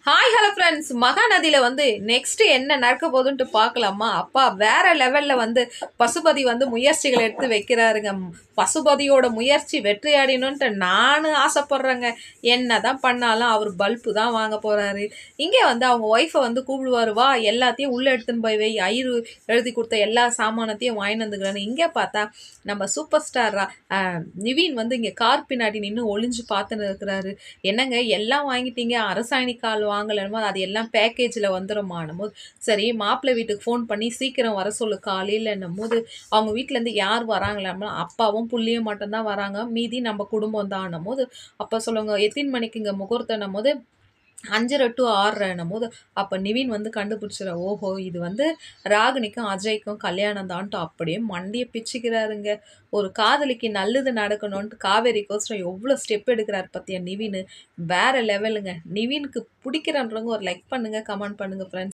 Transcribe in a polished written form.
Hi hello friends, மகாநதியில் next என்ன நடக்க போகுதுன்ட்டு பார்க்கலாமா? அப்பா வேற லெவலில் பசுபதி முயற்சிகள் எடுத்து வைக்கிறாருங்க. பசுபதியோட முயற்சி வெற்றியாடினுன்ட்டு நான் ஆசைப்படுறேங்க. என்ன தான் பண்ணாலும் அவர் பல்பு தான் வாங்க போகிறாரு. இங்கே அவங்க ஒய்ஃபை கூப்பிடுவார், வா எல்லாத்தையும் உள்ளே எடுத்துன்னு போய் வை, ஐயரு எழுதி கொடுத்த எல்லா சாமானத்தையும் வாங்கிட்டு வந்துக்கிறான்னு. இங்கே பார்த்தா நம்ம சூப்பர் ஸ்டார் நிவீன் இங்கே கார் பின்னாடி நின்று ஒளிஞ்சு பார்த்துன்னு இருக்கிறாரு. என்னங்க எல்லாம் வாங்கிட்டீங்க, அரசாணிக்கால் வாங்கலன்னு அது எல்லாம் பேக்கேஜில் வந்துடுமானும் போது, சரி மாப்பிள்ளை வீட்டுக்கு ஃபோன் பண்ணி சீக்கிரம் வர சொல்லு காலையிலன்னும் போது, அவங்க வீட்டிலேருந்து யார் வராங்களாம்னா அப்பாவும் புள்ளியும் மட்டும்தான் வராங்க, மீதி நம்ம குடும்பம் தான்னும் போது, அப்போ சொல்லுங்க எத்தனை மணிக்கு இங்கே முகூர்த்தம் போது 5:30 to 6:30 போது, அப்போ நிவின் கண்டுபிடிச்சிட, ஓஹோ இது ராகினிக்கும் அஜய்க்கும் கல்யாணம் தான்ட்டு அப்படியே மண்டியை பிச்சுக்கிறாருங்க. ஒரு காதலிக்கு நல்லது நடக்கணும்ன்ட்டு காவேரி கோஸ்டம் எவ்வளோ ஸ்டெப் எடுக்கிறாரு பார்த்தியா நிவின். வேற லெவலுங்க. நிவினுக்கு பிடிக்கிறன்றவங்க ஒரு லைக் பண்ணுங்க, கமெண்ட் பண்ணுங்க ஃப்ரெண்ட்ஸ்.